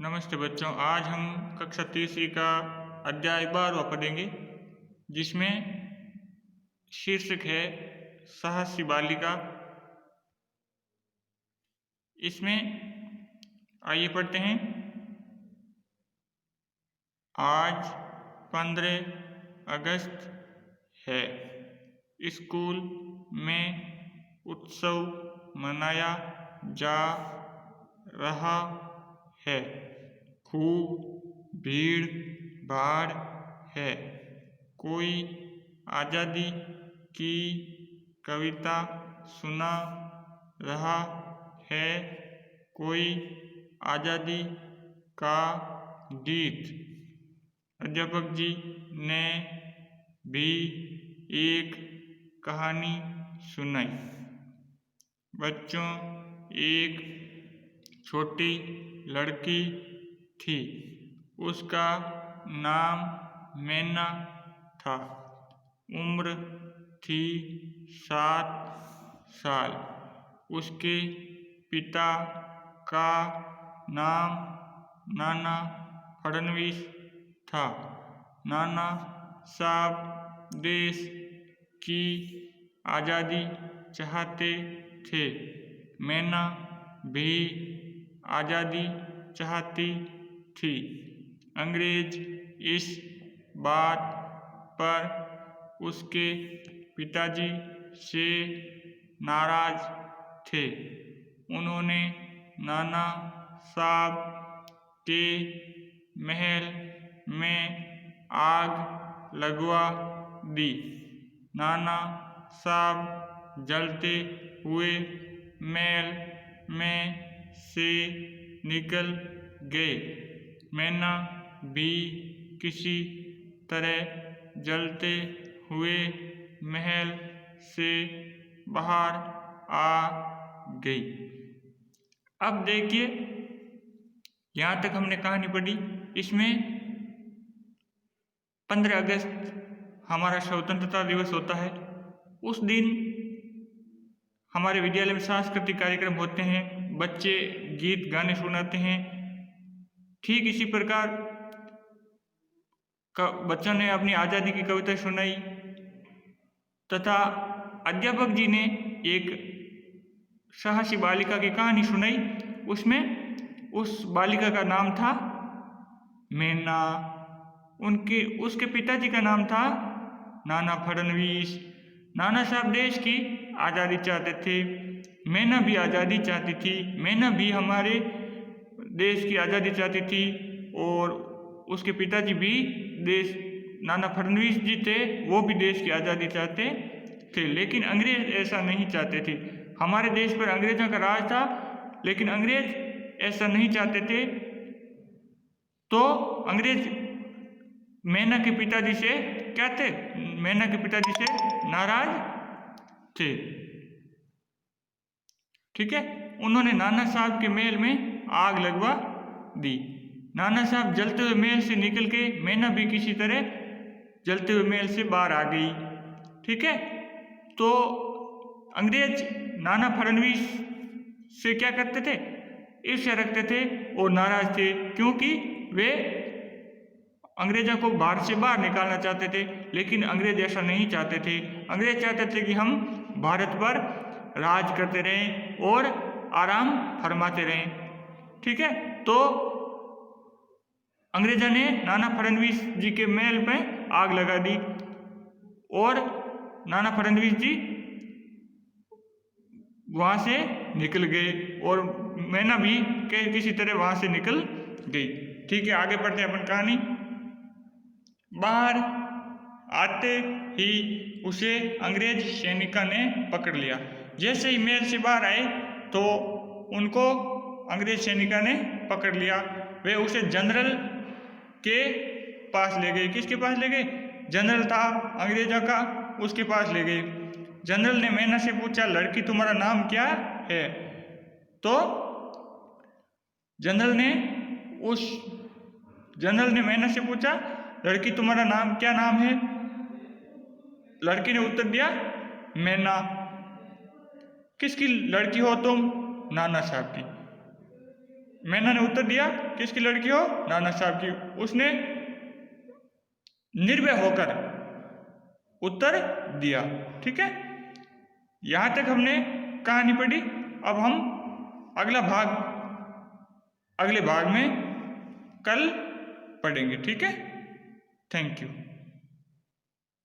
नमस्ते बच्चों, आज हम कक्षा तीसरी का अध्याय 12वां पढ़ेंगे, जिसमें शीर्षक है साहसी बालिका। इसमें आइए पढ़ते हैं। आज 15 अगस्त है। स्कूल में उत्सव मनाया जा रहा है। खूब भीड़ भाड़ है। कोई आज़ादी की कविता सुना रहा है, कोई आज़ादी का गीत। अध्यापक जी ने भी एक कहानी सुनाई। बच्चों, एक छोटी लड़की थी। उसका नाम मैना था। उम्र थी 7 साल। उसके पिता का नाम नाना फडणवीस था। नाना साहब देश की आज़ादी चाहते थे। मैना भी आज़ादी चाहती थी। अंग्रेज इस बात पर उसके पिताजी से नाराज थे। उन्होंने नाना साहब के महल में आग लगवा दी। नाना साहब जलते हुए महल में से निकल गए। मैना भी किसी तरह जलते हुए महल से बाहर आ गई। अब देखिए, यहाँ तक हमने कहानी पढ़ी। इसमें 15 अगस्त हमारा स्वतंत्रता दिवस होता है। उस दिन हमारे विद्यालय में सांस्कृतिक कार्यक्रम होते हैं। बच्चे गीत गाने सुनाते हैं। ठीक इसी प्रकार बच्चों ने अपनी आज़ादी की कविता सुनाई तथा अध्यापक जी ने एक साहसी बालिका की कहानी सुनाई। उसमें उस बालिका का नाम था मैना। उसके पिताजी का नाम था नाना फडणवीस। नाना साहब देश की आज़ादी चाहते थे। मैना भी आज़ादी चाहती थी। मैना भी हमारे देश की आज़ादी चाहती थी और उसके पिताजी भी नाना फडणवीस जी थे, वो भी देश की आज़ादी चाहते थे। लेकिन अंग्रेज ऐसा नहीं चाहते थे। हमारे देश पर अंग्रेजों का राज था, लेकिन अंग्रेज ऐसा नहीं चाहते थे। तो अंग्रेज मैना के पिताजी से क्या थे? मैना के पिताजी से नाराज थे। ठीक है, उन्होंने नाना साहब के महल में आग लगवा दी। नाना साहब जलते हुए महल से निकल के, मैना भी किसी तरह जलते हुए महल से बाहर आ गई। ठीक है, तो अंग्रेज नाना फडणवीस से क्या करते थे? ईर्ष्या रखते थे और नाराज थे, क्योंकि वे अंग्रेजों को भारत से बाहर निकालना चाहते थे। लेकिन अंग्रेज ऐसा नहीं चाहते थे। अंग्रेज चाहते थे कि हम भारत पर राज करते रहें और आराम फरमाते रहें। ठीक है, तो अंग्रेजों ने नाना फडणवीस जी के महल में आग लगा दी और नाना फडणवीस जी वहां से निकल गए और मैना भी किसी तरह वहां से निकल गई। ठीक है, आगे बढ़ते हैं अपन कहानी। बाहर आते ही उसे अंग्रेज सैनिकों ने पकड़ लिया। जैसे ही महल से बाहर आए तो उनको अंग्रेज सैनिकों ने पकड़ लिया। वे उसे जनरल के पास ले गए। किसके पास ले गए? जनरल था अंग्रेजों का, उसके पास ले गए। जनरल ने मैना से पूछा, लड़की तुम्हारा नाम क्या है? तो जनरल ने मैना से पूछा, लड़की तुम्हारा नाम क्या नाम है? लड़की ने उत्तर दिया, मैना। किसकी लड़की हो तुम? नाना साहब की। मैना ने उत्तर दिया, किसकी लड़की हो? नाना साहब की। उसने निर्भय होकर उत्तर दिया। ठीक है, यहाँ तक हमने कहानी पढ़ी। अब हम अगले भाग में कल पढ़ेंगे। ठीक है, थैंक यू।